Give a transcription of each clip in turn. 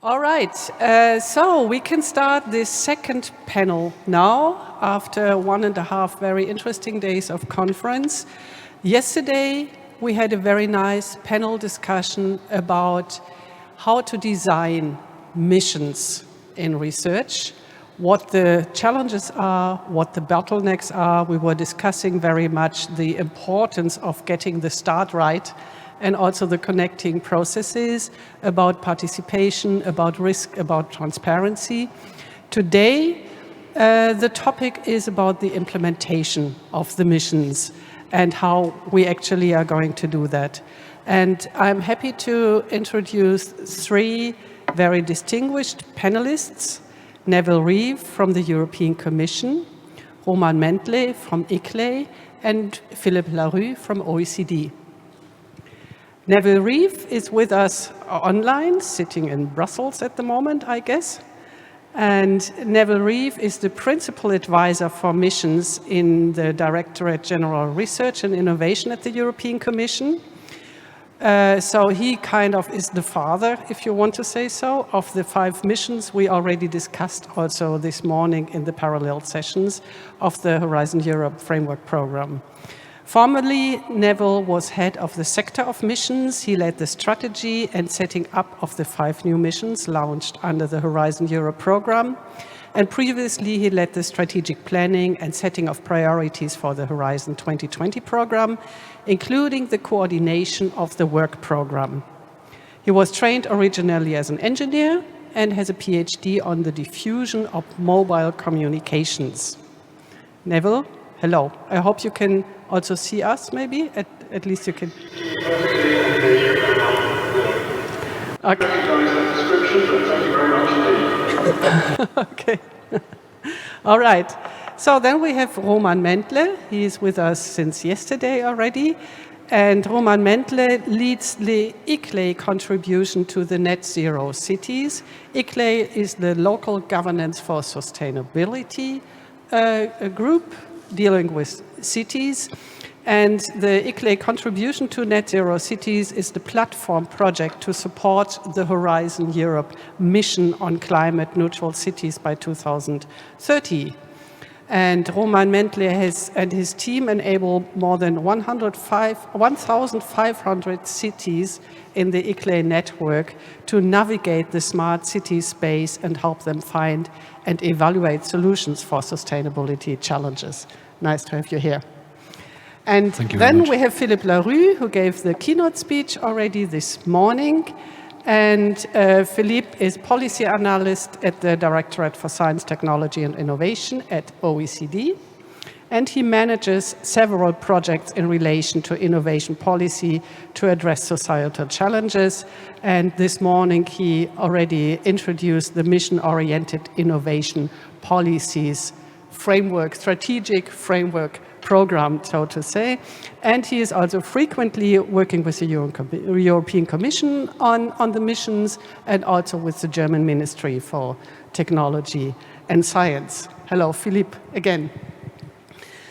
All right, so we can start this second panel now after 1.5 very interesting days of conference. Yesterday, we had a very nice panel discussion about how to design missions in research, what the challenges are, what the bottlenecks are. We were discussing very much the importance of getting the start right and also the connecting processes, about participation, about risk, about transparency. Today, the topic is about the implementation of the missions and how we actually are going to do that. And I'm happy to introduce 3 very distinguished panelists: Neville Reeve from the European Commission, Roman Mendle from ICLEI, and Philippe Larrue from OECD. Neville Reeve is with us online, sitting in Brussels at the moment, I guess. And Neville Reeve is the principal advisor for missions in the Directorate General Research and Innovation at the European Commission. So he kind of is the father, if you want to say so, of the 5 missions we already discussed also this morning in the parallel sessions of the Horizon Europe Framework Program. Formerly, Neville was head of the sector of missions. He led the strategy and setting up of the 5 new missions launched under the Horizon Europe program. And previously, he led the strategic planning and setting of priorities for the Horizon 2020 program, including the coordination of the work program. He was trained originally as an engineer and has a PhD on the diffusion of mobile communications. Neville, hello. I hope you can also see us, maybe? At least you can. Okay. Okay. All right. So then we have Roman Mendle. He is with us since yesterday already. And Roman Mendle leads the ICLEI contribution to the Net Zero Cities. ICLEI is the local governance for sustainability group dealing with cities. And the ICLEI contribution to Net Zero Cities is the platform project to support the Horizon Europe mission on climate neutral cities by 2030. And Roman Mendle and his team enable more than 1,500 cities in the ICLEI network to navigate the smart city space and help them find and evaluate solutions for sustainability challenges. Nice to have you here. And then we have Philippe Larrue, who gave the keynote speech already this morning. And Philippe is policy analyst at the Directorate for Science, Technology and Innovation at OECD. And he manages several projects in relation to innovation policy to address societal challenges. And this morning, he already introduced the mission-oriented innovation policies framework, strategic framework program, so to say. And he is also frequently working with the European Commission on the missions and also with the German Ministry for Technology and Science. Hello, Philippe, again.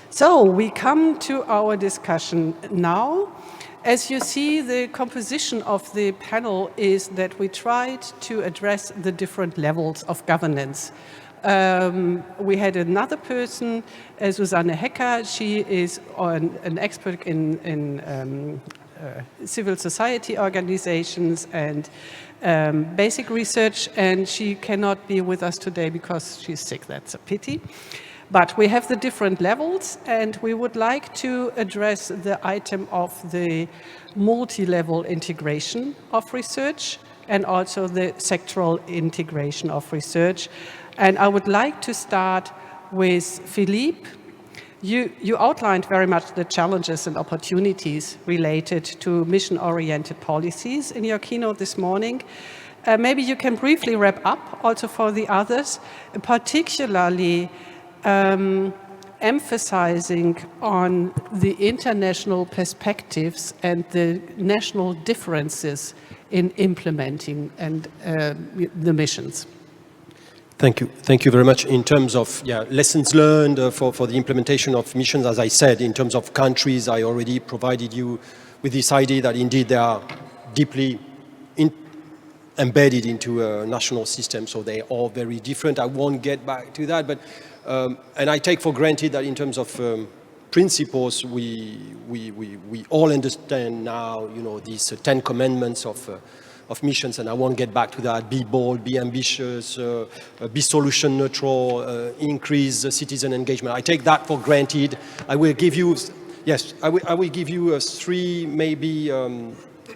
So we come to our discussion now. As you see, the composition of the panel is that we tried to address the different levels of governance. We had another person, Susanne Hecker. She is an expert in civil society organizations and basic research, and she cannot be with us today because she's sick. That's a pity. But we have the different levels, and we would like to address the item of the multi-level integration of research and also the sectoral integration of research. And I would like to start with Philippe. You outlined very much the challenges and opportunities related to mission-oriented policies in your keynote this morning. Maybe you can briefly wrap up also for the others, particularly emphasizing on the international perspectives and the national differences in implementing and the missions. Thank you. Thank you very much. In terms of lessons learned for the implementation of missions, as I said, in terms of countries, I already provided you with this idea that indeed they are deeply embedded into a national system, so they're all very different. I won't get back to that, but and I take for granted that in terms of principles, we all understand now, you know, these 10 commandments of missions, and I won't get back to that. Be bold, be ambitious, be solution neutral, increase citizen engagement. I take that for granted. I will give you, yes, I will give you 3 maybe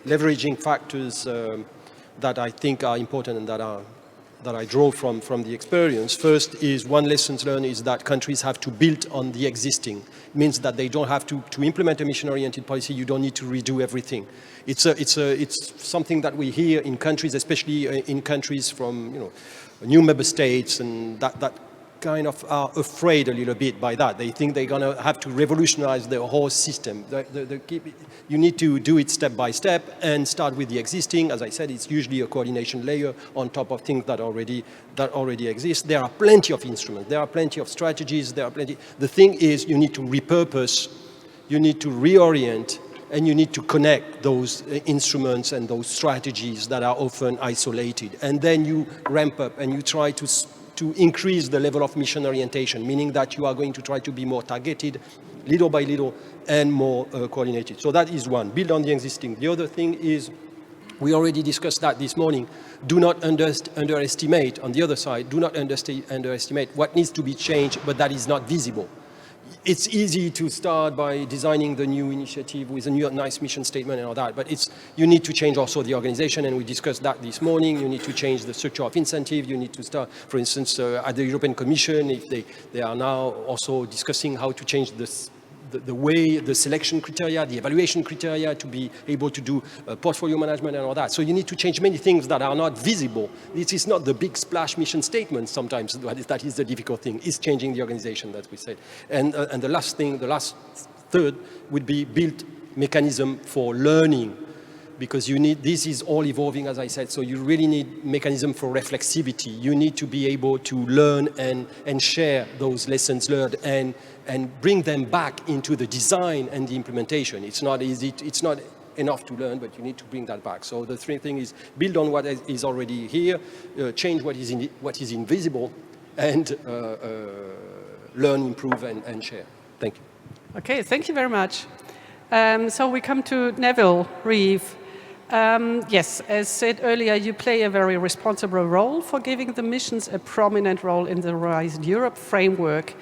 leveraging factors that I think are important and that I draw from the experience. First is one lesson learned is that countries have to build on the existing. It means that they don't have to implement a mission-oriented policy. You don't need to redo everything. It's something that we hear in countries, especially in countries from, you know, new member states, and that kind of are afraid a little bit by that. They think they're going to have to revolutionize the whole system. You need to do it step by step and start with the existing. As I said, it's usually a coordination layer on top of things that already exist. There are plenty of instruments. There are plenty of strategies. There are plenty. The thing is, you need to repurpose, you need to reorient, and you need to connect those instruments and those strategies that are often isolated. And then you ramp up and you try to increase the level of mission orientation, meaning that you are going to try to be more targeted, little by little, and more coordinated. So that is one, build on the existing. The other thing is, we already discussed that this morning, do not underestimate, on the other side, do not underestimate what needs to be changed, but that is not visible. It's easy to start by designing the new initiative with a new nice mission statement and all that, but you need to change also the organization, and we discussed that this morning. You need to change the structure of incentive. You need to start, for instance, at the European Commission, if they are now also discussing how to change the way, the selection criteria, the evaluation criteria to be able to do portfolio management and all that. So you need to change many things that are not visible. This is not the big splash mission statement sometimes. That is the difficult thing, is changing the organization, that we said. And the last thing, the last third would be build mechanism for learning, because you need, this is all evolving, as I said, so you really need mechanism for reflexivity. You need to be able to learn and share those lessons learned and bring them back into the design and the implementation. It's not easy, it's not enough to learn, but you need to bring that back. So the 3 things is build on what is already here, change what is invisible, and learn, improve, and share. Thank you. Okay, thank you very much. So we come to Neville Reeve. Yes, as said earlier, you play a very responsible role for giving the missions a prominent role in the Horizon Europe framework.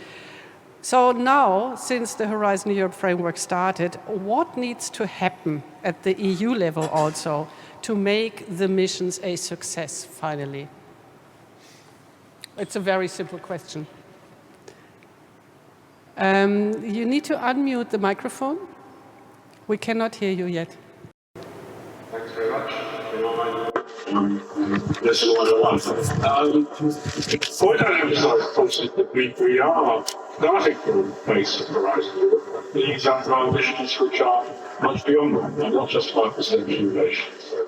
So now, since the Horizon Europe framework started, what needs to happen at the EU level also to make the missions a success finally? It's a very simple question. You need to unmute the microphone. We cannot hear you yet. Thanks very much. This is what I want. Point I emphasize, of course, is that we are starting from the base of Horizon Europe. These are ambitions which are much beyond that. They're not just 5% innovation. So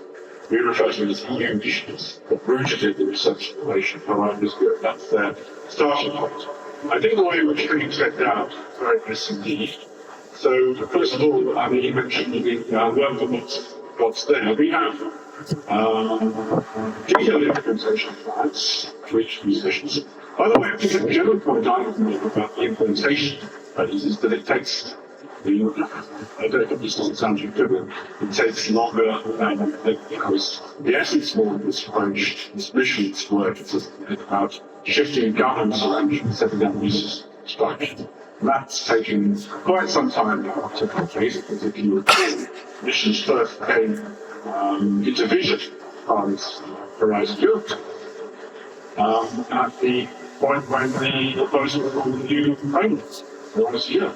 we refer to them as EU missions, but rooted in the research innovation. Horizon is good. That's their starting point. I think the way in which things set out is very nice indeed. So, first of all, I mean, you mentioned the work of what's there. We have detailed implementation plans for each musicians. By the way, I think the general point I would make about the implementation is that it takes, I don't know if this doesn't sound too good, it takes longer than, because the essence of this approach, this missions work, is about shifting governance arrangements, setting up new structures. That's taken quite some time now to complete, because if you recall, missions first came into vision as Horizon Europe at the point when the proposal for the new framework was here,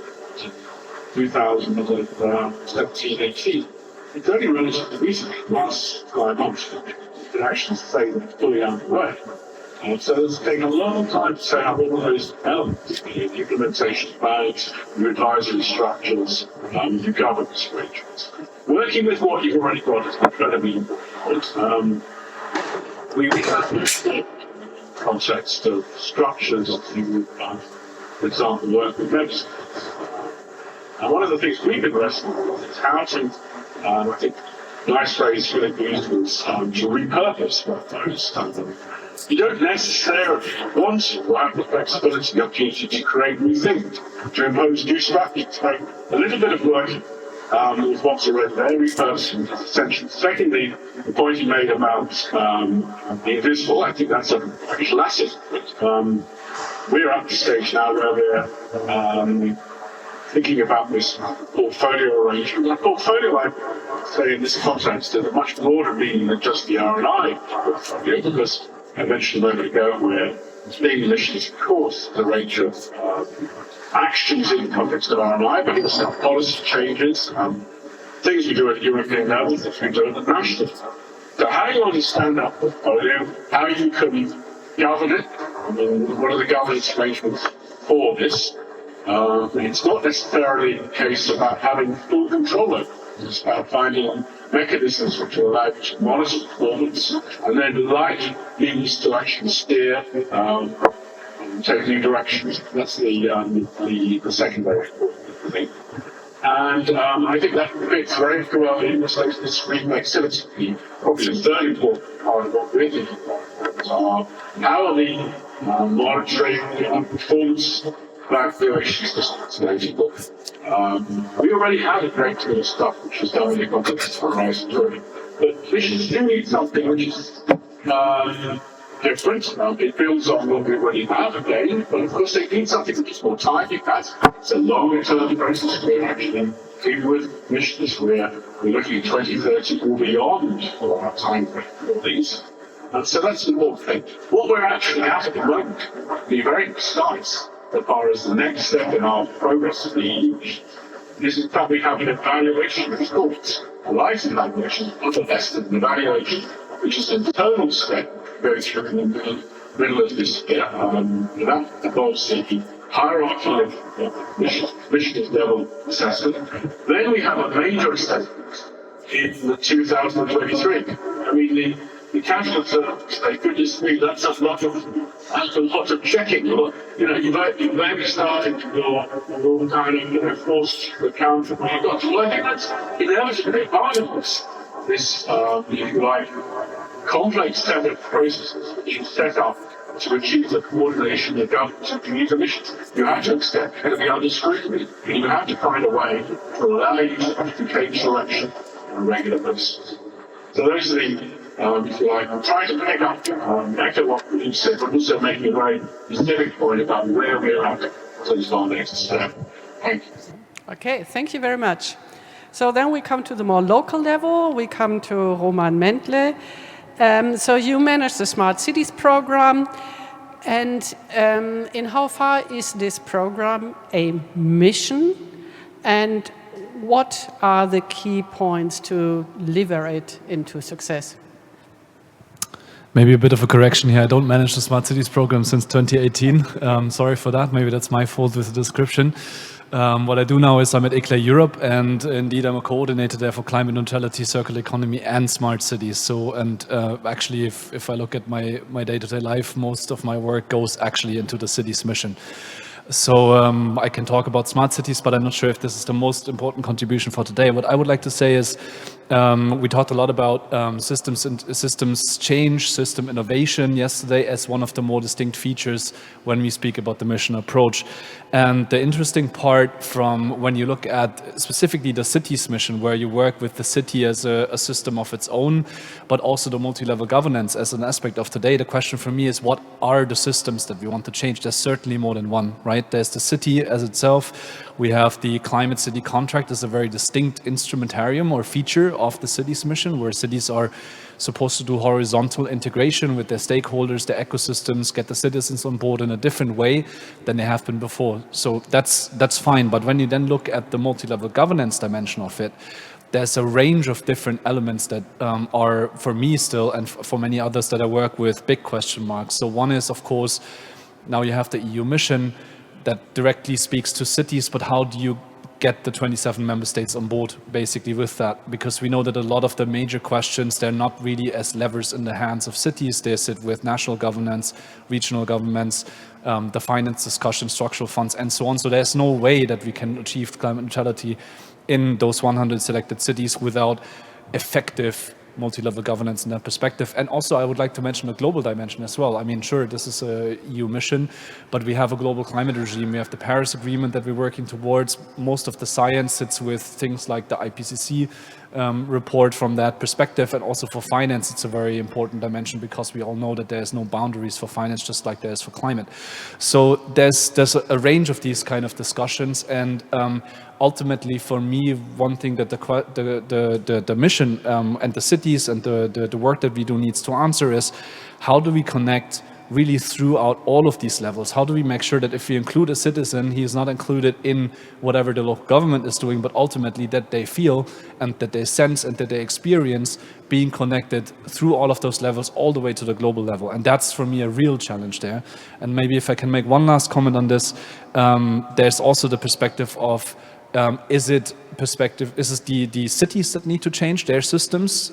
2017-18. It's only relatively recent, last 5 months, you can actually say that it's fully underway. So it's taken a long time to set up all those elements, the implementation plans, the advisory structures, the governance arrangements. Working with what you've already got is incredibly important. We have the context of structures to, for example, work with member states. And one of the things we've been wrestling with is how to, I think, nice phrase Philippe used was to repurpose those. You don't necessarily want to have the flexibility, the opportunity to create new things, to impose new strategies. So a little bit of work with what's already there, repurposing is essential. Secondly, the point you made about the invisible, I think that's a classic. We're at the stage now where we're thinking about this portfolio arrangement. A portfolio, I say in this context, is a much broader meaning than just the R&I portfolio, because I mentioned a moment ago where being emissions, of course, the range of actions in the context of R&I, but it's policy changes, things we do at European level, things we do at the national level. So how you understand that portfolio, how you can govern it, I mean, what are the governance arrangements for this? It's not necessarily the case about having full control over it. It's about finding mechanisms which will allow you to monitor performance and then light means to actually steer take new directions. That's the secondary thing. And I think that fits very well in this green activity. Probably the third important part of what we're thinking about how are the monitoring and performance evaluation systems eligible. We already have a great deal of stuff which is done in the context of Horizon 20, but we still need something which is different. It builds on what we already have again, but of course they need something which is more timely. It's a longer term process. We're actually dealing with missions where we're looking at 2030 or beyond for our time frame for these. And so that's the important thing. What we're actually at the moment, to be very precise, as far as the next step in our progress of the EU, is in fact we have an evaluation of thoughts, a life evaluation, not a less than an evaluation, which is an internal step going through in the middle of this year. That involves the hierarchy of missions level assessment. Then we have a major assessment in 2023. I mean, the capital terms, they could just mean that's a lot of checking. Or, you may be starting to go kind of forced to account for what you've got. Well, I think that's inevitably part of this if you like, complex set of processes which you set up to achieve the coordination of governments and community missions. You have to accept it be under scrutiny, and you have to find a way to allow you to take selection on a regular basis. So those are the if you like, I'm trying to pick up echo what you said, but also making a very specific point about where we're at to our next step. Thank you. Okay, thank you very much. So then we come to the more local level. We come to Roman Mendle. So you manage the Smart Cities program. And in how far is this program a mission? And what are the key points to deliver it into success? Maybe a bit of a correction here. I don't manage the Smart Cities program since 2018. Sorry for that. Maybe that's my fault with the description. What I do now is I'm at ICLEI Europe, and indeed I'm a coordinator there for climate neutrality, circular economy, and smart cities. So, and actually, if I look at my day-to-day life, most of my work goes actually into the city's mission. So I can talk about smart cities, but I'm not sure if this is the most important contribution for today. What I would like to say is we talked a lot about systems change, system innovation yesterday as one of the more distinct features when we speak about the mission approach. And the interesting part from when you look at specifically the city's mission, where you work with the city as a system of its own, but also the multi-level governance as an aspect of today, the question for me is what are the systems that we want to change? There's certainly more than one, right? There's the city as itself. We have the climate city contract as a very distinct instrumentarium or feature of the city's mission, where cities are supposed to do horizontal integration with their stakeholders, their ecosystems, get the citizens on board in a different way than they have been before. So that's fine. But when you then look at the multi-level governance dimension of it, there's a range of different elements that are, for me still, and for many others that I work with, big question marks. So one is, of course, now you have the EU mission that directly speaks to cities, but how do you get the 27 member states on board basically with that? Because we know that a lot of the major questions, they're not really as levers in the hands of cities. They sit with national governments, regional governments, the finance discussion, structural funds, and so on. So there's no way that we can achieve climate neutrality in those 100 selected cities without effective multi-level governance in that perspective. And also I would like to mention a global dimension as well. I mean, sure, this is a EU mission, but we have a global climate regime. We have the Paris Agreement that we're working towards. Most of the science sits with things like the IPCC report from that perspective. And also for finance, it's a very important dimension because we all know that there's no boundaries for finance, just like there is for climate. So there's a range of these kind of discussions, and ultimately, for me, one thing that the mission and the cities and the work that we do needs to answer is, how do we connect really throughout all of these levels? How do we make sure that if we include a citizen, he is not included in whatever the local government is doing, but ultimately that they feel and that they sense and that they experience being connected through all of those levels all the way to the global level. And that's for me a real challenge there. And maybe if I can make one last comment on this, there's also the perspective of, is it the cities that need to change their systems,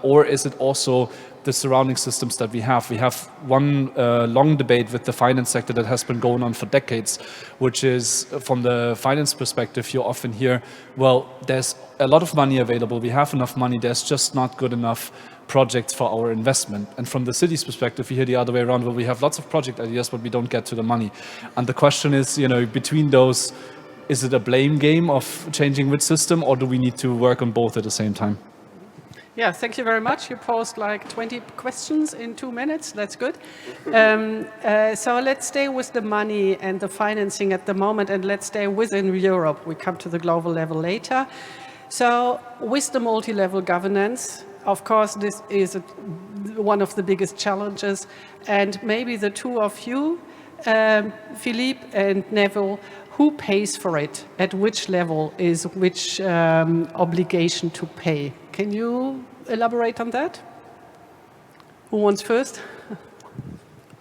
or is it also the surrounding systems that we have? We have one long debate with the finance sector that has been going on for decades, which is, from the finance perspective, you often hear, well, there's a lot of money available, we have enough money, there's just not good enough projects for our investment. And from the city's perspective, we hear the other way around, well, we have lots of project ideas, but we don't get to the money. And the question is, between those, is it a blame game of changing which system, or do we need to work on both at the same time? Yeah, thank you very much. You posed like 20 questions in 2 minutes. That's good. So let's stay with the money and the financing at the moment, and let's stay within Europe. We come to the global level later. So with the multi-level governance, of course, this is one of the biggest challenges. And maybe the two of you, Philippe and Neville, who pays for it? At which level is which obligation to pay? Can you elaborate on that? Who wants first?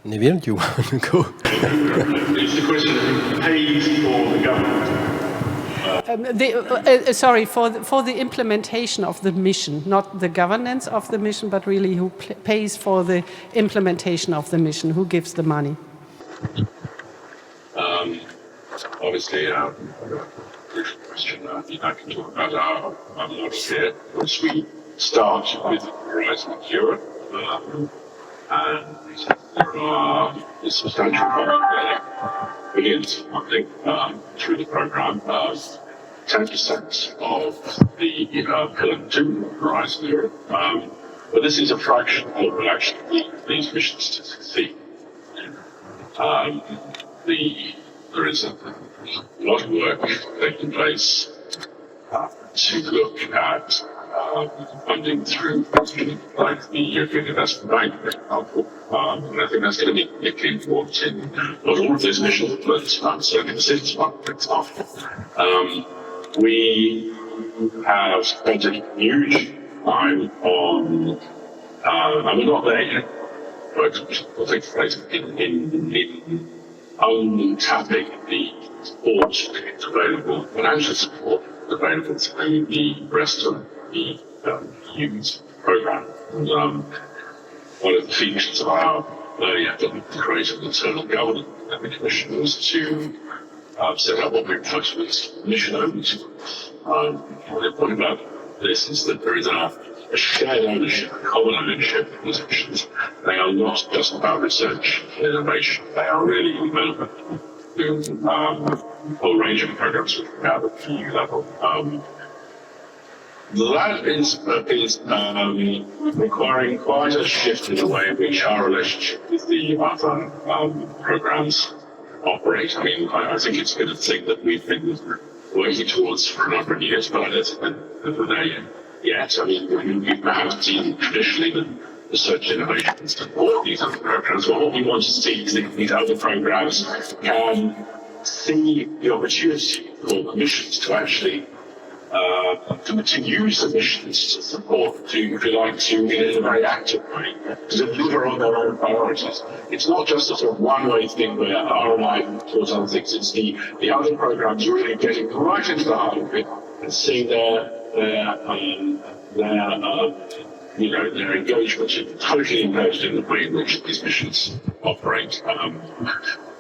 Neville, do you want to go? It's the question of who pays for the government. Sorry, for the implementation of the mission, not the governance of the mission, but really who pays for the implementation of the mission, who gives the money? Obviously, crucial question. I can talk about our model here, which we start with Horizon Europe, and there are a substantial billions of funding through the program. 10% of the Pillar 2 of Horizon Europe, but this is a fraction of what will actually need these missions to succeed. There is a lot of work taking place to look at funding through like the European Investment Bank, for example. And I think that's going to be particularly important in not all of those missions, but certainly the cities one, for example. We have spent a huge time on, and we're not there yet, but will take place in untapping the support available, financial support available through the rest of the EU's program. And, one of the features of our early effort to create an internal governance at the Commission was to set up what we refer to as mission ownership. The point about this is that there is a shared ownership, a common ownership of these missions. They are not just about research and innovation. They are really relevant to a whole range of programs which we have at the EU level. That is requiring quite a shift in the way in which our relationship with the other programs operate. I mean, I think it's been a thing that we've been working towards for a number of years, but I don't think we're there yet. I mean, we've perhaps seen traditionally the research innovation support these other programs, but what we want to see is that these other programs can see the opportunity for missions to actually to use the missions to support, to, if you like, to, in a very active way, to deliver on their own priorities. It's not just a sort of one-way thing where RMI towards other things, it's the other programs really getting right into the heart of it and seeing their engagement totally embedded in the way in which these missions operate.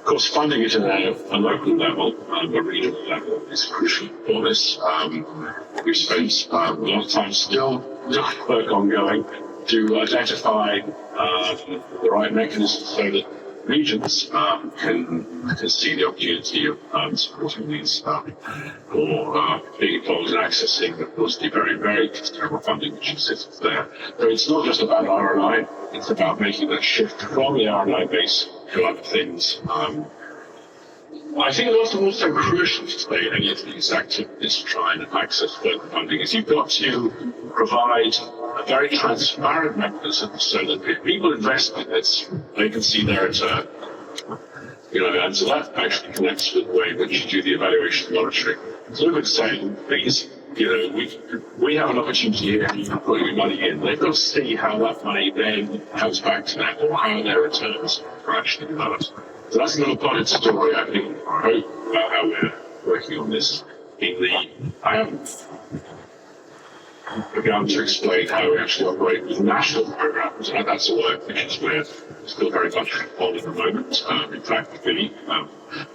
Of course, funding it at a local level, a regional level, is crucial for this. We've spent a lot of time still work ongoing to identify the right mechanisms so that regions can see the opportunity of supporting these or being involved in accessing, of course, the very, very considerable funding which exists there. So it's not just about RNI, it's about making that shift from the RNI base to other things. I think what's also crucial to any of these activities to try and access further funding is you've got to provide a very transparent mechanism so that if people invest in this, they can see their return. And so that actually connects with the way in which you do the evaluation and monitoring. So we would say, please, we have an opportunity here, you can put your money in. They've got to see how that money then comes back to them or how their returns are actually developed. So that's another part of the story, I think, I hope, about how we're working on this. I haven't begun to explain how we actually operate with national programs, and that's a work which is we're still very much involved at the moment. In fact, Philippe, I'm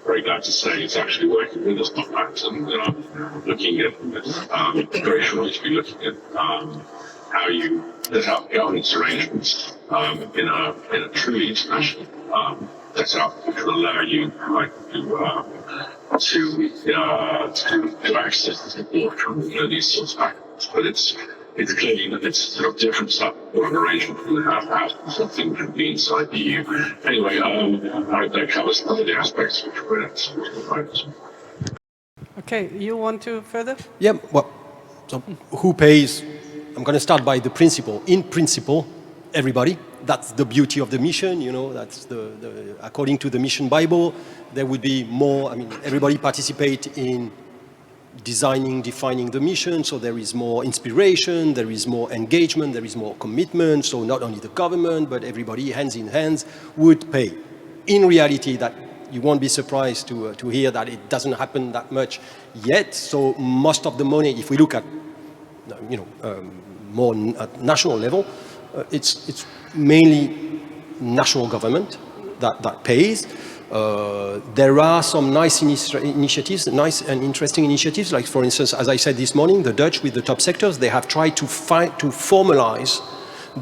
very glad to say, is actually working with us on that, and looking at, very shortly to be looking at how you set up governance arrangements in a truly international setup, which will allow you to access the support from these sorts of factors. But it's clearly that it's sort of different stuff or an arrangement we have had something which would be inside the EU. Anyway, I hope that covers some of the aspects which we're focused on. Okay, you want to further? Yeah, well, so who pays? I'm going to start by the principle. In principle, everybody. That's the beauty of the mission, that's according to the mission Bible, there would be more, everybody participate in designing, defining the mission, so there is more inspiration, there is more engagement, there is more commitment, so not only the government, but everybody, hands in hands, would pay. In reality, that you won't be surprised to hear that it doesn't happen that much yet, so most of the money, if we look at, more at national level, it's mainly national government that pays. There are some nice initiatives, nice and interesting initiatives, like for instance, as I said this morning, the Dutch with the top sectors, they have tried to formalize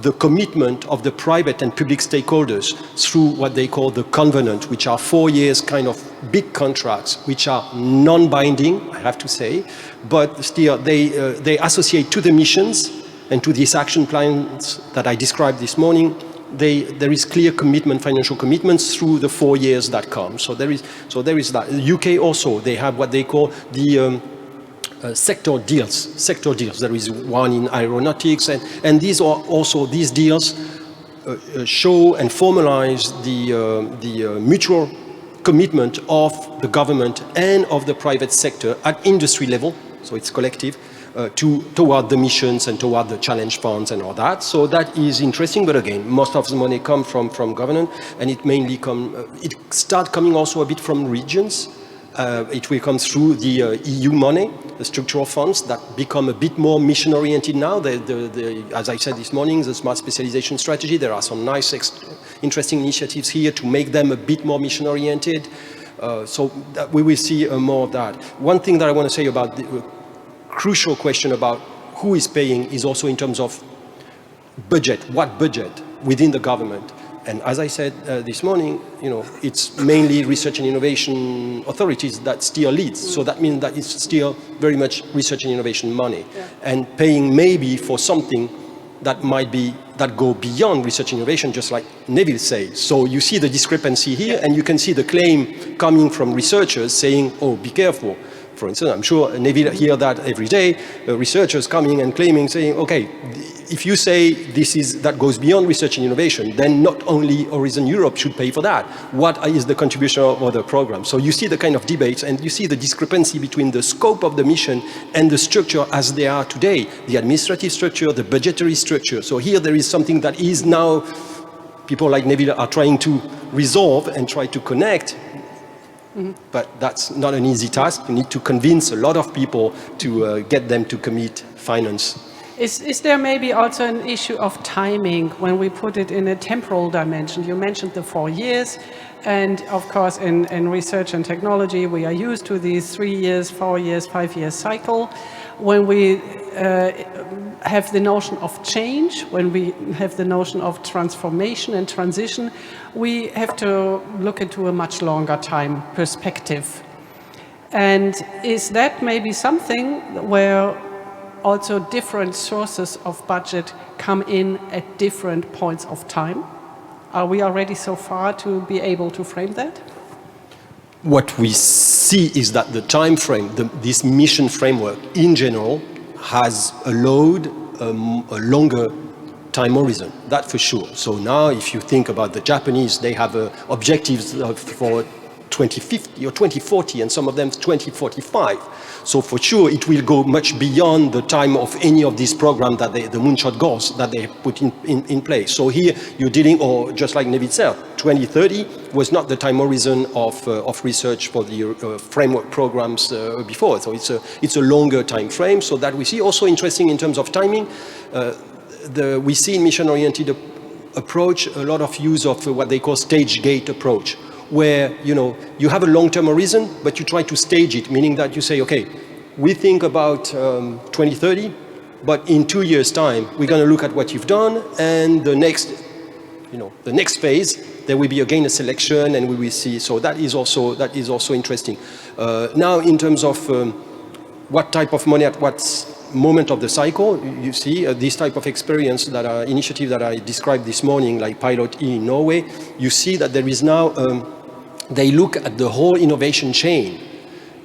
the commitment of the private and public stakeholders through what they call the covenant, which are 4 years kind of big contracts, which are non-binding, I have to say, but still they associate to the missions and to these action plans that I described this morning, there is clear commitment, financial commitments through the 4 years that come. So there is that. The UK also, they have what they call the sector deals. There is one in aeronautics, and these are also, these deals show and formalize the mutual commitment of the government and of the private sector at industry level, so it's collective, toward the missions and toward the challenge funds and all that. So that is interesting, but again, most of the money come from government, and it mainly it starts coming also a bit from regions. It will come through the EU money, the structural funds that become a bit more mission-oriented now. As I said this morning, the smart specialization strategy, there are some nice, interesting initiatives here to make them a bit more mission-oriented. So that we will see more of that. One thing that I want to say about the crucial question about who is paying is also in terms of budget, what budget within the government. And as I said this morning, it's mainly research and innovation authorities that still leads. So that means that it's still very much research and innovation money. Yeah. And paying maybe for something that go beyond research and innovation, just like Neville says. So you see the discrepancy here, and you can see the claim coming from researchers saying, oh, be careful. For instance, I'm sure Neville hear that every day, researchers coming and claiming, saying, okay, if you say that goes beyond research and innovation, then not only Horizon Europe should pay for that. What is the contribution of other programs? So you see the kind of debates, and you see the discrepancy between the scope of the mission and the structure as they are today, the administrative structure, the budgetary structure. So here there is something that is now, people like Neville are trying to resolve and try to connect. Mm-hmm. But that's not an easy task. You need to convince a lot of people to get them to commit finance. Is there maybe also an issue of timing when we put it in a temporal dimension? You mentioned the 4 years, and of course in research and technology we are used to these 3 years, 4 years, 5 years cycle. When we have the notion of change, when we have the notion of transformation and transition, we have to look into a much longer time perspective. And is that maybe something where also different sources of budget come in at different points of time? Are we already so far to be able to frame that? What we see is that the time frame, this mission framework in general, has allowed a longer time horizon, that for sure. So now if you think about the Japanese, they have objectives for 2050 or 2040, and some of them 2045. So for sure it will go much beyond the time of any of these programs that the moonshot goals that they put in place. So here you're dealing, or just like Neville said, 2030 was not the time horizon of research for the framework programs before. So it's a longer time frame. So that we see also interesting in terms of timing. We see in mission-oriented approach a lot of use of what they call stage gate approach, where you have a long-term horizon, but you try to stage it, meaning that you say, okay, we think about 2030, but in 2 years' time, we're going to look at what you've done, and the next phase, there will be again a selection, and we will see. So that is also interesting. Now, in terms of what type of money at what moment of the cycle, you see this type of experience that are initiative that I described this morning, like Pilot E in Norway. You see that there is now they look at the whole innovation chain,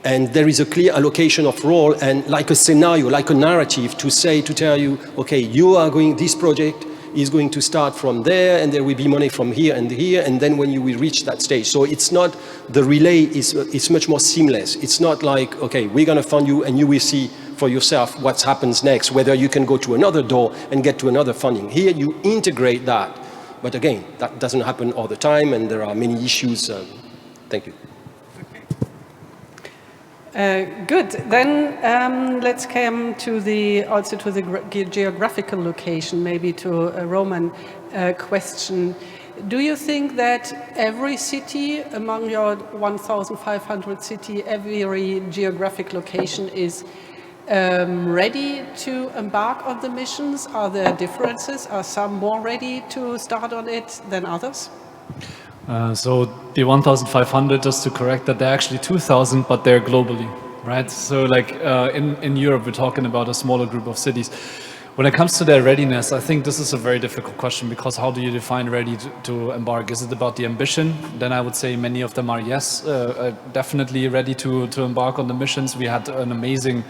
and there is a clear allocation of role and like a scenario, like a narrative to tell you, okay, you are going, this project is going to start from there, and there will be money from here, and then when you will reach that stage. So it's not, the relay is much more seamless. It's not like, okay, we're going to fund you and you will see for yourself what happens next, whether you can go to another door and get to another funding. Here you integrate that. But again, that doesn't happen all the time, and there are many issues. Thank you. Good. Then let's come to the geographical location, maybe to a Roman question. Do you think that every city among your 1,500 cities, every geographic location is ready to embark on the missions? Are there differences? Are some more ready to start on it than others? So the 1,500, just to correct that, they're actually 2,000, but they're globally, right? So like in Europe, we're talking about a smaller group of cities. When it comes to their readiness, I think this is a very difficult question, because how do you define ready to embark? Is it about the ambition? Then I would say many of them are yes, definitely ready to embark on the missions. We had an amazing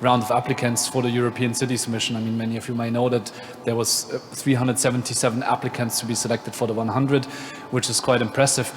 round of applicants for the European Cities Mission. I mean, many of you might know that there was 377 applicants to be selected for the 100, which is quite impressive.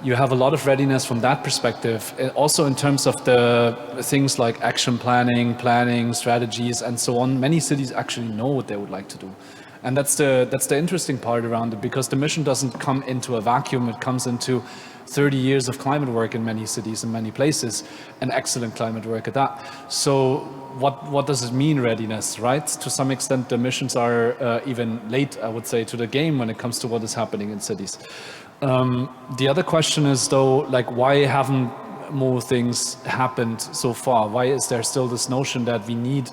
You have a lot of readiness from that perspective. Also in terms of the things like action planning, strategies, and so on. Many cities actually know what they would like to do. And that's the interesting part around it, because the mission doesn't come into a vacuum. It comes into 30 years of climate work in many cities and many places, and excellent climate work at that. So what does it mean, readiness, right? To some extent, the missions are even late, I would say, to the game when it comes to what is happening in cities. The other question is, though, like, why haven't more things happened so far? Why is there still this notion that we need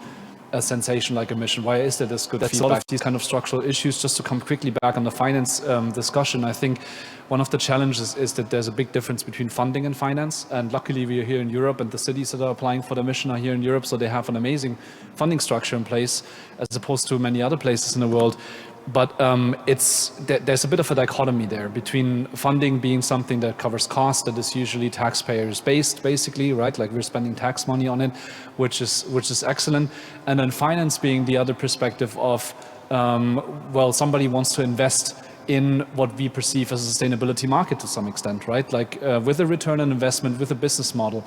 a sensation like a mission? Why is there this good feedback? A lot of these kind of structural issues. Just to come quickly back on the finance discussion, I think one of the challenges is that there's a big difference between funding and finance. And luckily we are here in Europe, and the cities that are applying for the mission are here in Europe, so they have an amazing funding structure in place as opposed to many other places in the world. But there's a bit of a dichotomy there between funding being something that covers cost, that is usually taxpayers based, basically, right? Like we're spending tax money on it, which is excellent. And then finance being the other perspective of, well, somebody wants to invest in what we perceive as a sustainability market to some extent, right? Like with a return on investment, with a business model.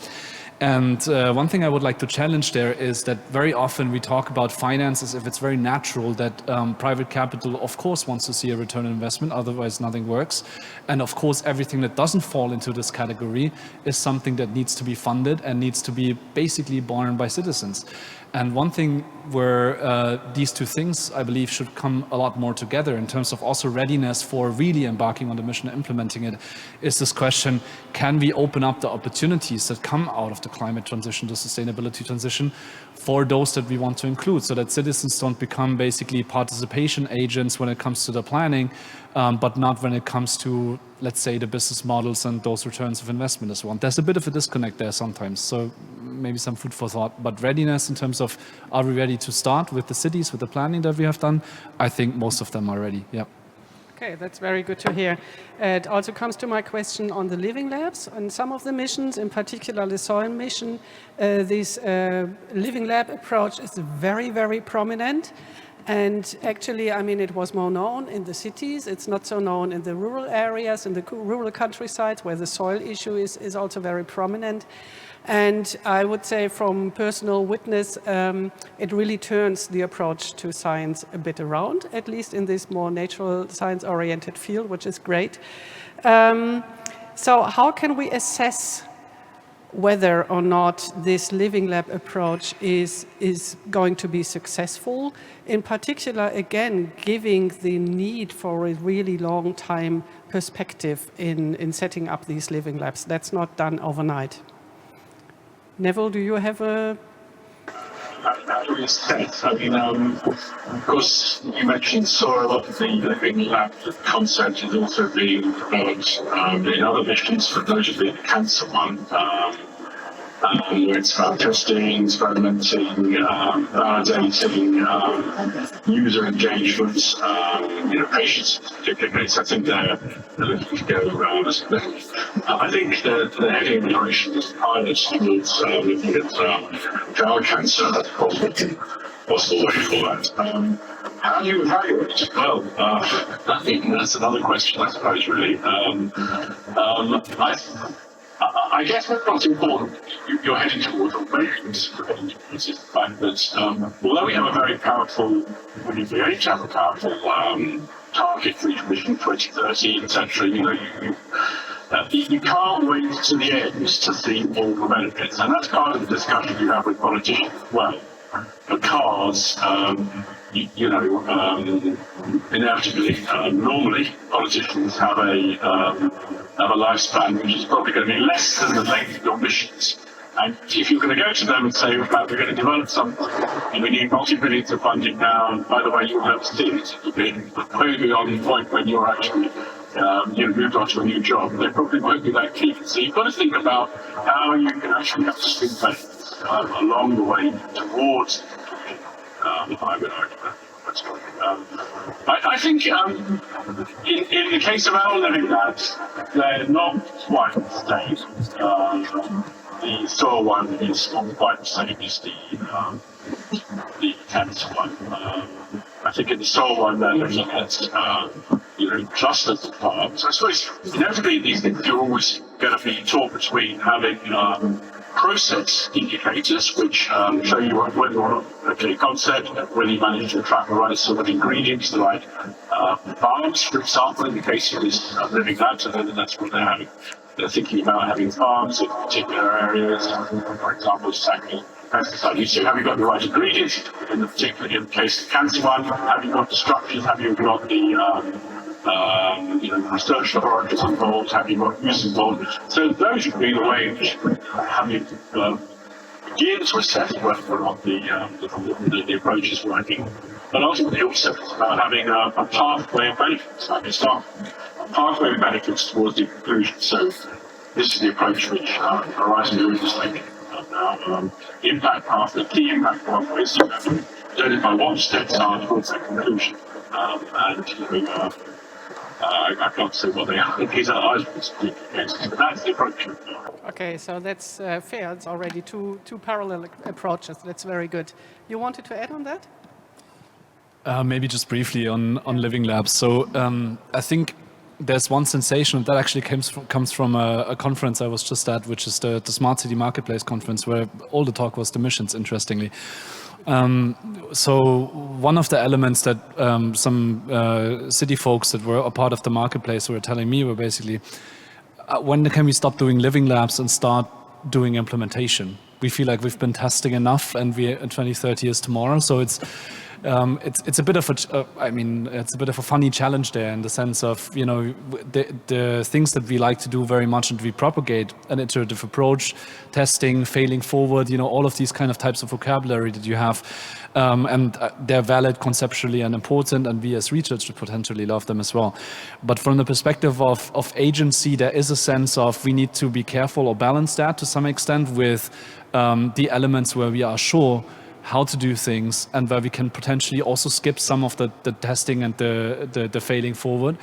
And one thing I would like to challenge there is that very often we talk about finance as if it's very natural that private capital, of course, wants to see a return on investment, otherwise nothing works. And of course, everything that doesn't fall into this category is something that needs to be funded and needs to be basically borne by citizens. And one thing where these two things, I believe, should come a lot more together in terms of also readiness for really embarking on the mission and implementing it, is this question, can we open up the opportunities that come out of the climate transition, the sustainability transition, for those that we want to include, so that citizens don't become basically participation agents when it comes to the planning, but not when it comes to, let's say, the business models and those returns of investment as well. There's a bit of a disconnect there sometimes, so maybe some food for thought. But readiness in terms of, are we ready to start with the cities, with the planning that we have done? I think most of them are ready, yeah. Okay, that's very good to hear. It also comes to my question on the living labs. On some of the missions, in particular the soil mission, this living lab approach is very, very prominent. And actually, I mean, it was more known in the cities. It's not so known in the rural areas, in the rural countrysides, where the soil issue is also very prominent. And I would say from personal witness, it really turns the approach to science a bit around, at least in this more natural science-oriented field, which is great. So how can we assess whether or not this living lab approach is going to be successful? In particular, again, giving the need for a really long time perspective in setting up these living labs. That's not done overnight. Neville, do you have a... I mean, of course, you mentioned soil of the living lab concept is also being developed in other missions, for notably the cancer one. It's about testing, experimenting, validating, user engagement, patients in particular case. I think they're looking to go around. I think the heading generation is pilots towards looking at bowel cancer as a possible way forward. How do you evaluate it? Well, I think that's another question, I suppose, really. I guess what's important, you're heading towards automation, is the fact that although we have a very powerful, we each have a powerful target for each mission, 2030, etc. You can't wait to the end to see all the benefits, and that's part of the discussion you have with politicians as well, because inevitably, normally politicians have a lifespan which is probably going to be less than the length of your missions. And if you're going to go to them and say, in fact, we're going to develop something, and we need multi-billions of funding now, and by the way, you'll never see it, you'll be way beyond the point when you're actually moved on to a new job, they probably won't be that keen. So you've got to think about how you can actually have to swing benefits along the way towards I would argue that. I think in the case of our living labs, they're not quite the same. The soil one is not quite the same as the cancer one. I think in the soil one, they're looking at clusters of farms. I suppose inevitably these things are always going to be taught between having process indicators, which show you whether or not a clear concept, whether you manage to attract the right sort of ingredients, the right farms, for example, in the case of this living lab, so that's what they're having. They're thinking about having farms in particular areas, for example, tackling pesticide use. So have you got the right ingredients, in the case of the cancer one, have you got the structures, have you got the research laboratories involved, have you got use involved? So those would be the way in which having begin to assess whether or not the approach is working. But ultimately also it's about having a pathway of benefits. I can start a pathway of benefits towards the conclusion. So this is the approach which Horizon Europe is taking now. Impact pathway, key impact pathways, identify what steps are towards that conclusion. I can't say what they are. These are items, but that's the approach. Okay, so that's fair. It's already two parallel approaches. That's very good. You wanted to add on that? Maybe just briefly on living labs. So I think there's one sensation that actually comes from a conference I was just at, which is the Smart City Marketplace conference, where all the talk was the missions, interestingly. So one of the elements that some city folks that were a part of the marketplace were telling me were basically, when can we stop doing living labs and start doing implementation? we feel like we've been testing enough, and 2030 is tomorrow. So it's a bit of it's a bit of a funny challenge there, in the sense of, you know, the things that we like to do very much, and we propagate an iterative approach, testing, failing forward, you know, all of these kind of types of vocabulary that you have, and they're valid conceptually and important, and we as researchers potentially love them as well. But from the perspective of agency, there is a sense of we need to be careful or balance that to some extent with the elements where we are sure how to do things, and where we can potentially also skip some of the testing and the failing forward.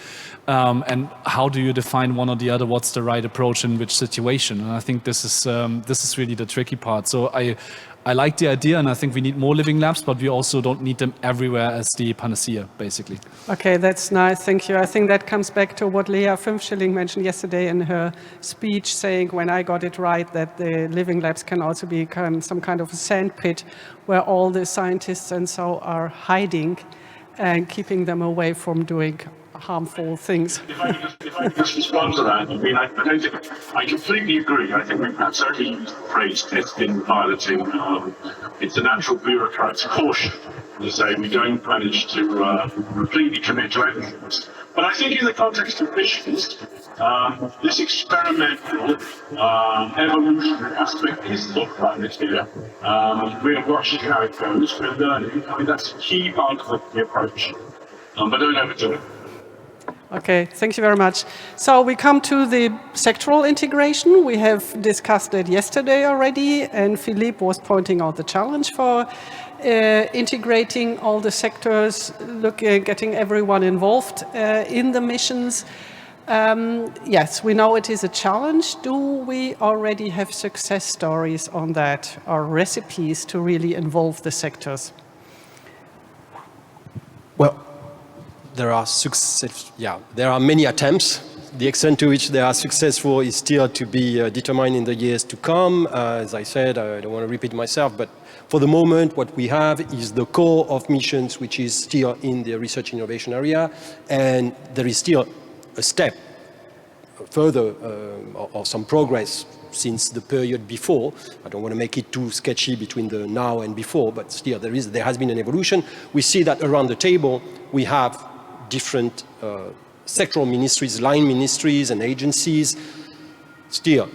And how do you define one or the other? What's the right approach in which situation? And I think this is really the tricky part. So I like the idea, and I think we need more living labs, but we also don't need them everywhere as the panacea, basically. Okay, that's nice, thank you. I think that comes back to what Lea Fünfschilling mentioned yesterday in her speech, saying, when I got it right, that the living labs can also become some kind of a sandpit where all the scientists and so are hiding and keeping them away from doing harmful things. If I could just respond to that, I mean, I don't think, I completely agree. I think we've certainly used the phrase testing, piloting. It's a natural bureaucrat's caution to say we don't manage to completely commit to everything. But I think in the context of missions, this experimental evolutionary aspect is not right here. We're watching how it goes, we're learning. I mean, that's a key part of the approach. But don't overdo it. Okay, thank you very much. So we come to the sectoral integration. We have discussed it yesterday already, and Philippe was pointing out the challenge for integrating all the sectors, getting everyone involved in the missions. Yes, we know it is a challenge. Do we already have success stories on that, or recipes to really involve the sectors? Well, there are many attempts. The extent to which they are successful is still to be determined in the years to come. As I said, I don't want to repeat myself, but for the moment, what we have is the core of missions, which is still in the research innovation area, and there is still a step further or some progress since the period before. I don't want to make it too sketchy between the now and before, but still there has been an evolution. We see that around the table we have different sectoral ministries, line ministries and agencies. Still,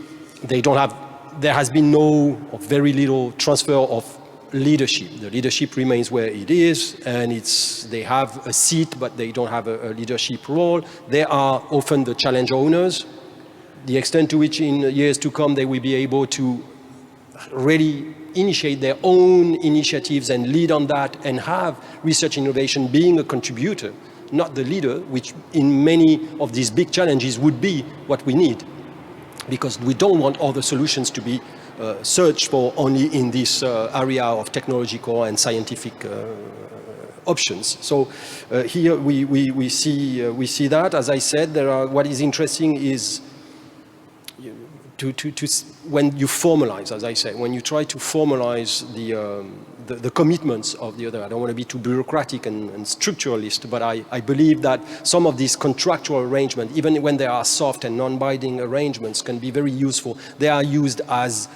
there has been no or very little transfer of leadership. The leadership remains where it is, and they have a seat, but they don't have a leadership role. They are often the challenge owners. The extent to which in years to come they will be able to really initiate their own initiatives and lead on that, and have research innovation being a contributor, not the leader, which in many of these big challenges would be what we need, because we don't want all the solutions to be searched for only in this area of technological and scientific options. So here we see that. As I said, what is interesting is when you formalize, as I said, when you try to formalize the commitments of the other. I don't want to be too bureaucratic and structuralist, but I believe that some of these contractual arrangements, even when they are soft and non-binding arrangements, can be very useful. They are used as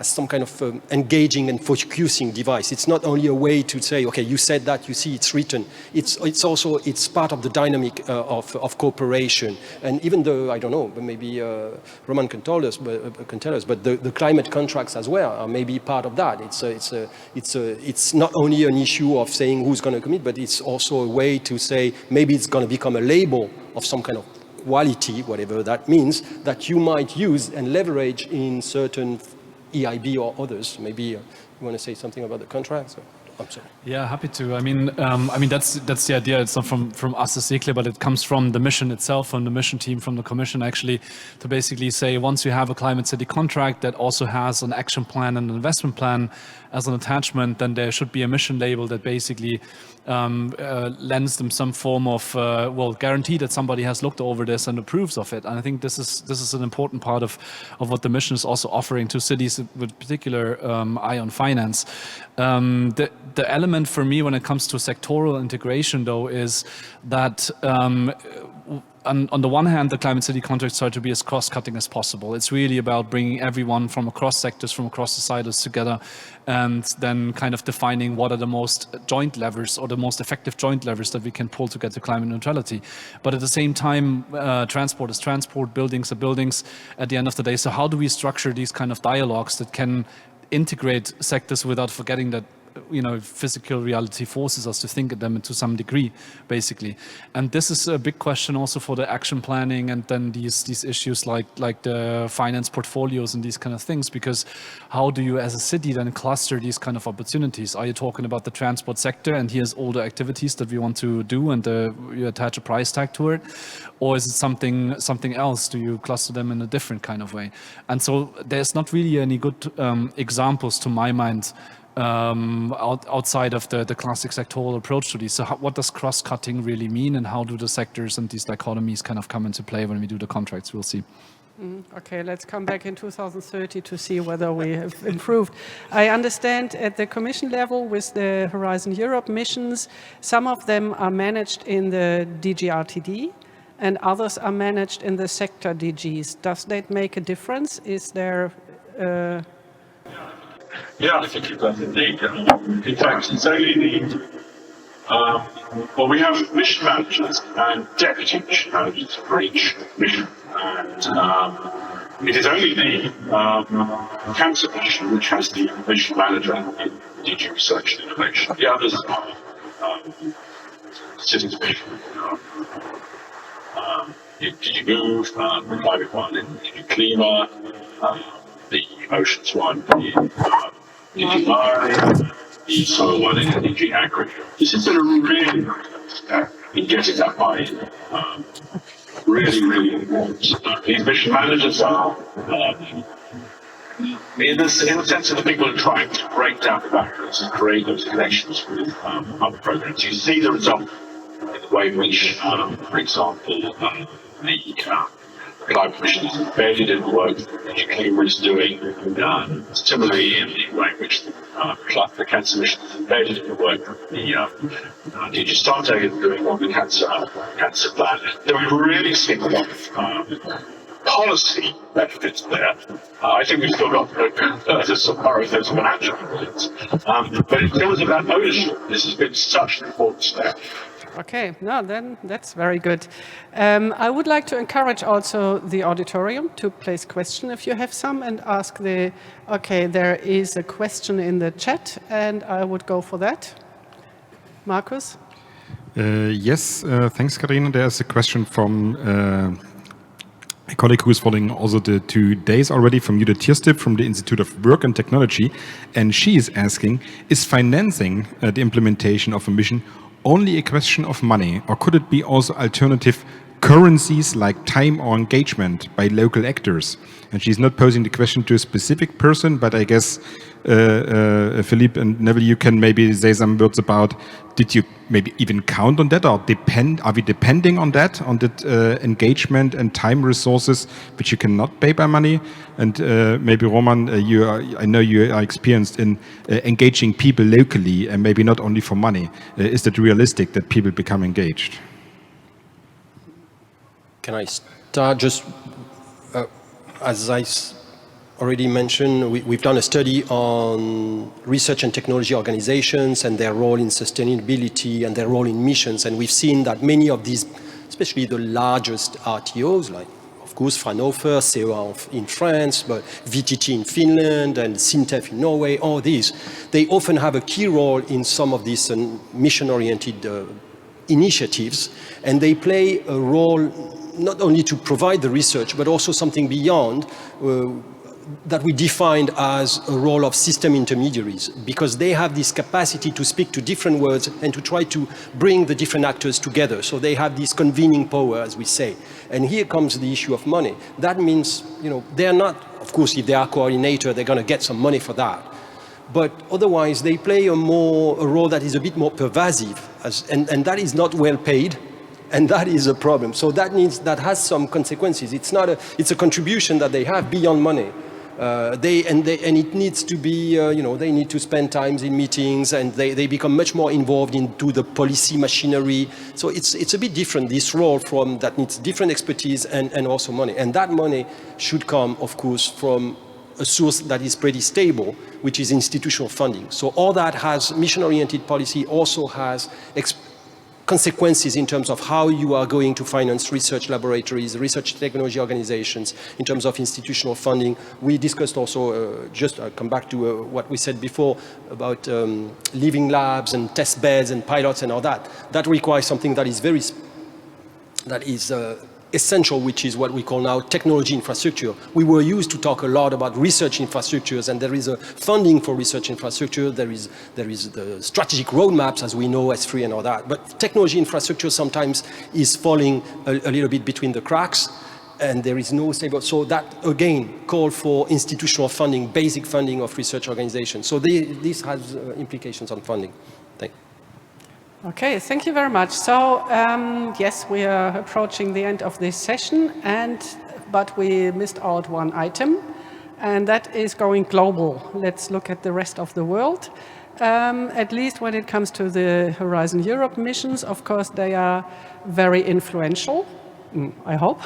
some kind of engaging and focusing device. It's not only a way to say, okay, you said that, you see it's written. It's also part of the dynamic of cooperation. And even though, I don't know, but maybe Roman can tell us, but the climate contracts as well are maybe part of that. It's not only an issue of saying who's going to commit, but it's also a way to say maybe it's going to become a label of some kind of quality, whatever that means, that you might use and leverage in certain EIB or others. Maybe you want to say something about the contracts? I'm sorry. Yeah, happy to. I mean that's the idea. It's not from us as ICLEI, but it comes from the mission itself, from the mission team, from the commission, actually, to basically say once you have a climate city contract that also has an action plan and an investment plan as an attachment, then there should be a mission label that basically lends them some form of guarantee that somebody has looked over this and approves of it. And I think this is an important part of what the mission is also offering to cities with particular eye on finance. The element for me when it comes to sectoral integration, though, is that on the one hand, the Climate City contracts try to be as cross-cutting as possible. It's really about bringing everyone from across sectors, from across the silos together, and then kind of defining what are the most joint levers or the most effective joint levers that we can pull to get to climate neutrality. But at the same time, transport is transport, buildings are buildings at the end of the day. So how do we structure these kind of dialogues that can integrate sectors without forgetting that physical reality forces us to think of them to some degree, basically. And this is a big question also for the action planning and then these issues like the finance portfolios and these kind of things, because how do you as a city then cluster these kind of opportunities? Are you talking about the transport sector and here's all the activities that we want to do and you attach a price tag to it? Or is it something else? Do you cluster them in a different kind of way? And so there's not really any good examples to my mind outside of the classic sectoral approach to these. So what does cross-cutting really mean, and how do the sectors and these dichotomies kind of come into play when we do the contracts? We'll see. Okay, let's come back in 2030 to see whether we have improved. I understand at the Commission level with the Horizon Europe missions, some of them are managed in the DG RTD and others are managed in the sector DGs. Does that make a difference? Is there... Yeah, I think it does indeed. In fact, it's only the, we have mission managers and deputy mission managers for each mission. And it is only the cancer mission which has the mission manager in DG Research and Innovation. The others are sitting mission. DG Move, the climate one in DG Klima, the oceans one in DG Mare, the soil one in DG Agri. This is a really in getting that buy-in. Really important. These mission managers are, in the sense that people are trying to break down the barriers and create those connections with other programs. You see the result in the way in which, for example, the Climate Mission is embedded in the work that Klima is doing. Similarly, in the way in which the Cancer Mission is embedded in the work that the DG Starte is doing on the cancer plan. There we really see a lot of policy benefits there. I think we've still got some those financial benefits. But in terms of that ownership, this has been such an important step. Okay, no, then that's very good. I would like to encourage also the auditorium to place questions if you have some and ask there is a question in the chat and I would go for that. Markus? Yes, thanks, Karina. There's a question from a colleague who is following also the 2 days already from Judith Tierstip from the Institute of Work and Technology. And she is asking, is financing the implementation of a mission only a question of money, or could it be also alternative currencies like time or engagement by local actors? And she's not posing the question to a specific person, but I guess Philippe and Neville, you can maybe say some words about, did you maybe even count on that, or are we depending on that engagement and time resources which you cannot pay by money? And maybe Roman, I know you are experienced in engaging people locally and maybe not only for money. Is it realistic that people become engaged? Can I start just, as I already mentioned, we've done a study on research and technology organizations and their role in sustainability and their role in missions. And we've seen that many of these, especially the largest RTOs, like, of course, Fraunhofer, CEA in France, but VTT in Finland and SINTEF in Norway, all these, they often have a key role in some of these mission-oriented initiatives. And they play a role not only to provide the research, but also something beyond that we defined as a role of system intermediaries, because they have this capacity to speak to different words and to try to bring the different actors together. So they have this convening power, as we say. And here comes the issue of money. That means, they're not, of course, if they are coordinator, they're going to get some money for that. But otherwise, they play a role that is a bit more pervasive, and that is not well paid. And that is a problem. So that has some consequences. It's a contribution that they have beyond money. And it needs to be, they need to spend times in meetings, and they become much more involved into the policy machinery. So it's a bit different, this role that needs different expertise and also money. And that money should come, of course, from a source that is pretty stable, which is institutional funding. So all that has mission-oriented policy also has consequences in terms of how you are going to finance research laboratories, research technology organizations, in terms of institutional funding. We discussed also, I'll come back to what we said before about living labs and test beds and pilots and all that. That requires something that is essential, which is what we call now technology infrastructure. We were used to talk a lot about research infrastructures, and there is a funding for research infrastructure. There is the strategic roadmaps, as we know, S3 and all that. But technology infrastructure sometimes is falling a little bit between the cracks, and there is no stable. So that, again, call for institutional funding, basic funding of research organizations. So this has implications on funding. Thank you. Okay, thank you very much. So, yes, we are approaching the end of this session, but we missed out one item, and that is going global. Let's look at the rest of the world. At least when it comes to the Horizon Europe missions, of course, they are very influential, I hope,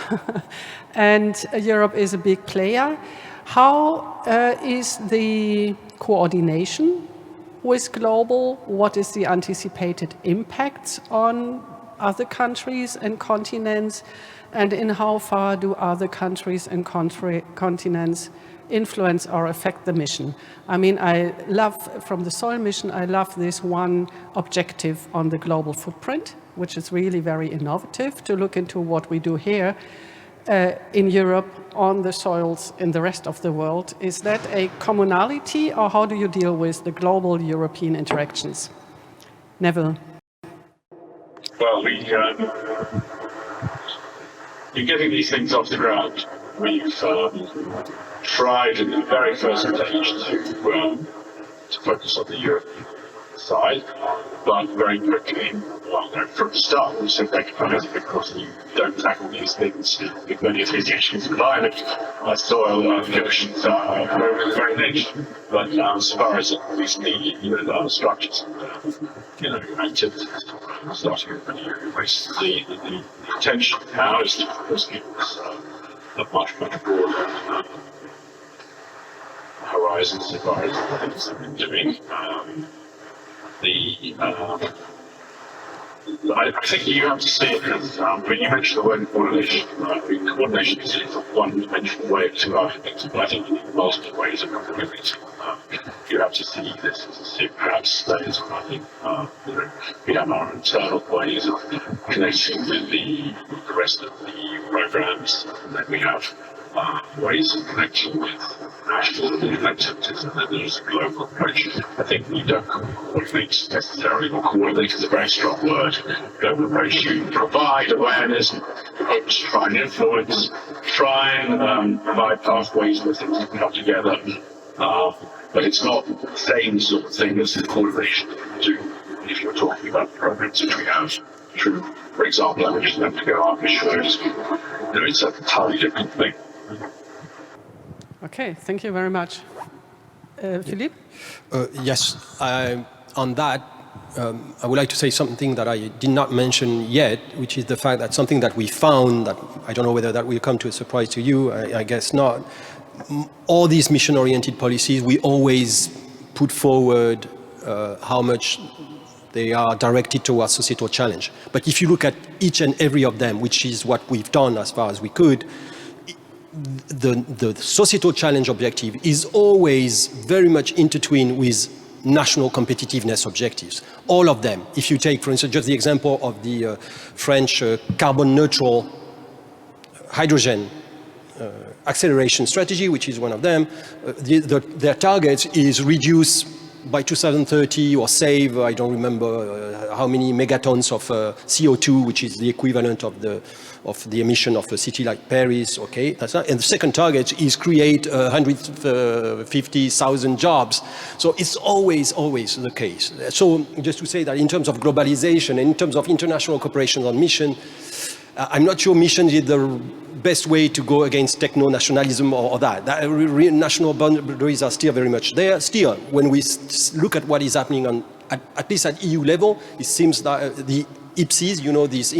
and Europe is a big player. How is the coordination with global? What is the anticipated impact on other countries and continents? And in how far do other countries and continents influence or affect the mission? I mean, I love, from the soil mission, I love this one objective on the global footprint, which is really very innovative to look into what we do here in Europe on the soils in the rest of the world. Is that a commonality, or how do you deal with the global European interactions? Neville. Well, you're getting these things off the ground. We've tried in the very first stage to focus on the European side, but very quickly, from the start, we said recognize because you don't tackle these things with many of these issues. Climate, soil, the oceans are very niche. But as far as at least the structures, activities, starting with the attention now is to give us a much broader horizons as far as the things that we're doing. I think you have to see it as, when you mentioned the word coordination, coordination is a one-dimensional way of two architects, but I think you need multiple ways of coordinating. You have to see this as a perhaps layers. I think we have our internal ways of connecting with the rest of the programs, and then we have ways of connecting with national activities, and then there's a global approach. I think we don't coordinate necessarily, or coordinate is a very strong word. Global approach, you provide awareness, hope to try and influence, try and provide pathways where things can come together. But it's not the same sort of thing as the coordination that you do if you're talking about programs which we have through, for example, I mentioned them to go on missionaries. It's a entirely different thing. Okay, thank you very much. Philippe? Yes, on that, I would like to say something that I did not mention yet, which is the fact that something that we found, that I don't know whether that will come to a surprise to you, I guess not. All these mission-oriented policies, we always put forward how much they are directed towards societal challenge. But if you look at each and every of them, which is what we've done as far as we could, the societal challenge objective is always very much intertwined with national competitiveness objectives. All of them. If you take, for instance, just the example of the French carbon neutral hydrogen acceleration strategy, which is one of them, their target is reduce by 2030 or save, I don't remember how many megatons of CO2, which is the equivalent of the emission of a city like Paris, okay? That's not, and the second target is create 150,000 jobs. So it's always the case. So just to say that in terms of globalization, in terms of international cooperation on mission, I'm not sure mission is the best way to go against techno-nationalism or that. National boundaries are still very much there. Still, when we look at what is happening at least at EU level, it seems that the IPCs, you know, this,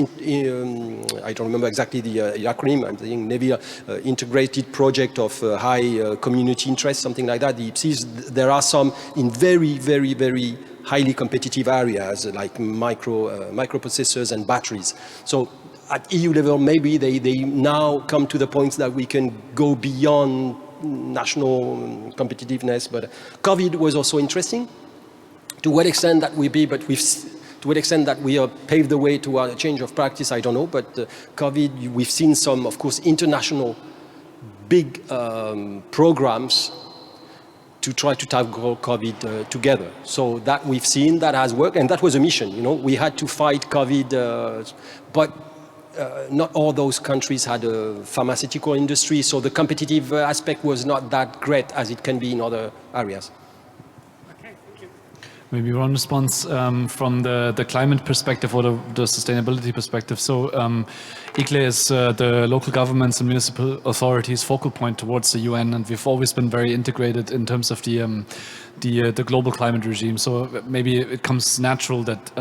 I don't remember exactly the acronym, I'm thinking Neville Integrated Project of High Community Interest, something like that. The IPCs, there are some in very, very, very highly competitive areas like microprocessors and batteries. So at EU level, maybe they now come to the point that we can go beyond national competitiveness. But COVID was also interesting. To what extent that will be, but to what extent that we have paved the way to a change of practice, I don't know. But COVID, we've seen some, of course, international big programs to try to tackle COVID together. So that we've seen, that has worked, and that was a mission. You know, we had to fight COVID, but not all those countries had a pharmaceutical industry, so the competitive aspect was not that great as it can be in other areas. Maybe one response from the climate perspective or the sustainability perspective. So ICLEI is the local governments and municipal authorities' focal point towards the UN, and we've always been very integrated in terms of the global climate regime. So maybe it comes natural that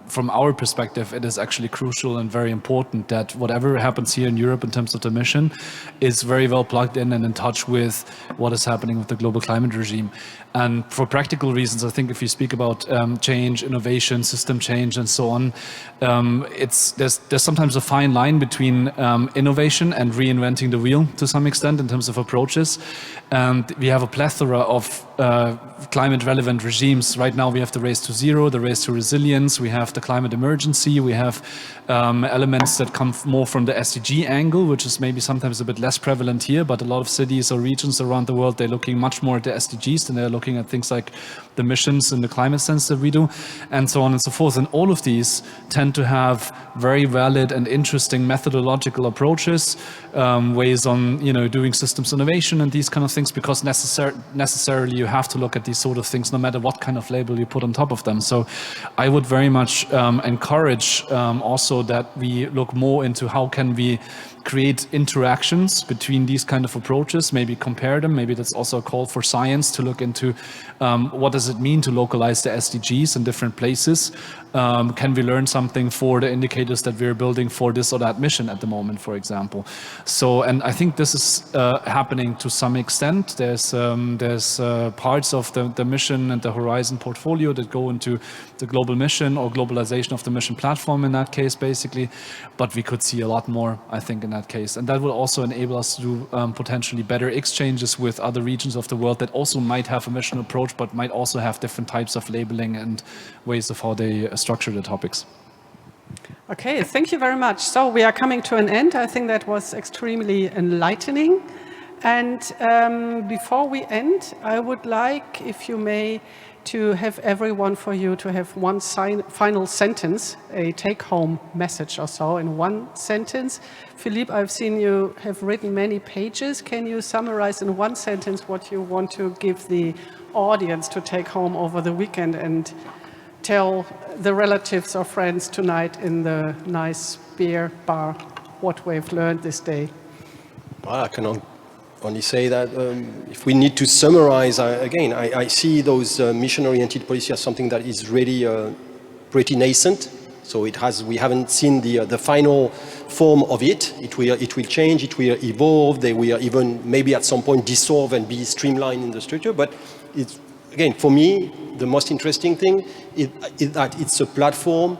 from our perspective, it is actually crucial and very important that whatever happens here in Europe in terms of the mission is very well plugged in and in touch with what is happening with the global climate regime. And for practical reasons, I think if you speak about change, innovation, system change, and so on, there's sometimes a fine line between innovation and reinventing the wheel to some extent in terms of approaches. And we have a plethora of climate relevant regimes. Right now we have the race to zero, the race to resilience, we have the climate emergency, we have elements that come more from the SDG angle, which is maybe sometimes a bit less prevalent here, but a lot of cities or regions around the world, they're looking much more at the SDGs than they're looking at things like the missions in the climate sense that we do, and so on and so forth. And all of these tend to have very valid and interesting methodological approaches, ways on, you know, doing systems innovation and these kind of things, because necessarily you have to look at these sort of things no matter what kind of label you put on top of them. So I would very much encourage also that we look more into how can we create interactions between these kind of approaches, maybe compare them. Maybe that's also a call for science to look into what does it mean to localize the SDGs in different places. Can we learn something for the indicators that we're building for this or that mission at the moment, for example? So, and I think this is happening to some extent. There's parts of the mission and the Horizon portfolio that go into the global mission or globalization of the mission platform in that case, basically. But we could see a lot more, I think, in that case. And that will also enable us to do potentially better exchanges with other regions of the world that also might have a mission approach, but might also have different types of labeling and ways of how they structure the topics. Okay, thank you very much. So we are coming to an end. I think that was extremely enlightening. And before we end, I would like, if you may, to have everyone for you to have one final sentence, a take-home message or so in one sentence. Philippe, I've seen you have written many pages. Can you summarize in one sentence what you want to give the audience to take home over the weekend and tell the relatives or friends tonight in the nice beer bar what we've learned this day? Well, I can only say that if we need to summarize, again, I see those mission-oriented policies as something that is really pretty nascent. So we haven't seen the final form of it. It will change, it will evolve, they will even maybe at some point dissolve and be streamlined in the structure. But it's, again, for me, the most interesting thing is that it's a platform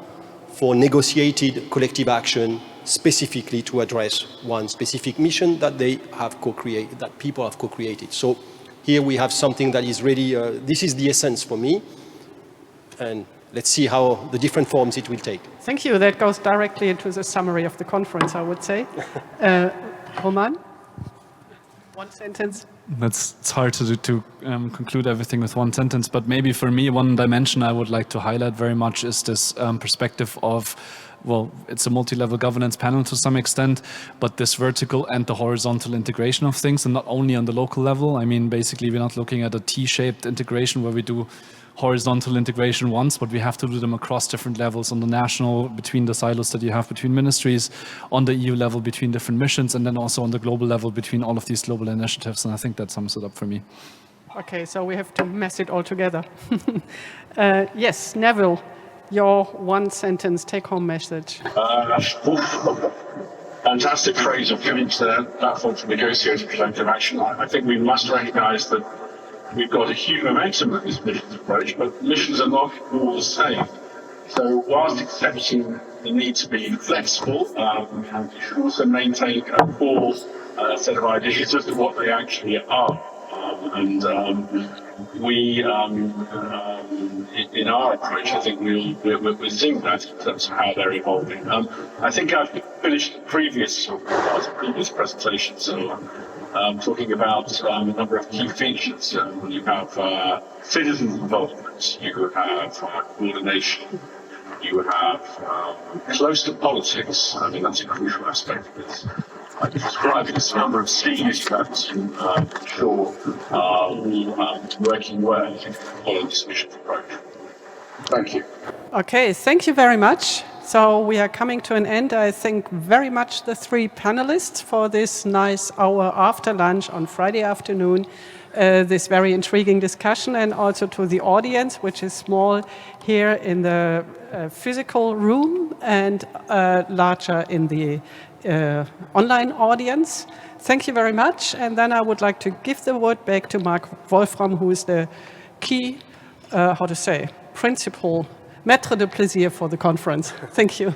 for negotiated collective action specifically to address one specific mission that they have co-created, that people have co-created. So here we have something that is really, this is the essence for me, and let's see how the different forms it will take. Thank you. That goes directly into the summary of the conference, I would say. Roman? One sentence. It's hard to conclude everything with one sentence, but maybe for me, one dimension I would like to highlight very much is this perspective of well, it's a multi-level governance panel to some extent, but this vertical and the horizontal integration of things, and not only on the local level. I mean, basically, we're not looking at a T-shaped integration where we do horizontal integration once, but we have to do them across different levels, on the national, between the silos that you have between ministries, on the EU level between different missions, and then also on the global level between all of these global initiatives. And I think that sums it up for me. Okay, so we have to mess it all together. Yes, Neville, your one sentence take-home message. Fantastic phrase of giving to the platform for negotiating collective action. I think we must recognise that we've got a huge momentum with this missions approach, but missions are not all the same. So whilst accepting the need to be flexible, we should also maintain a core set of ideas as to what they actually are. We, in our approach, I think we're seeing that in terms of how they're evolving. I think I've finished the previous presentation, so talking about a number of key features. You have citizen involvement, you have coordination, you have close to politics. I mean, that's a crucial aspect of this. I describe it as a number of Sdgs you have to ensure all working well following this mission approach. Thank you. Okay, thank you very much. So we are coming to an end. I thank very much the three panelists for this nice hour after lunch on Friday afternoon, this very intriguing discussion, and also to the audience, which is small here in the physical room and larger in the online audience. Thank you very much. And then I would like to give the word back to Mark Wolfram, who is the key, principal, maître de plaisir for the conference. Thank you.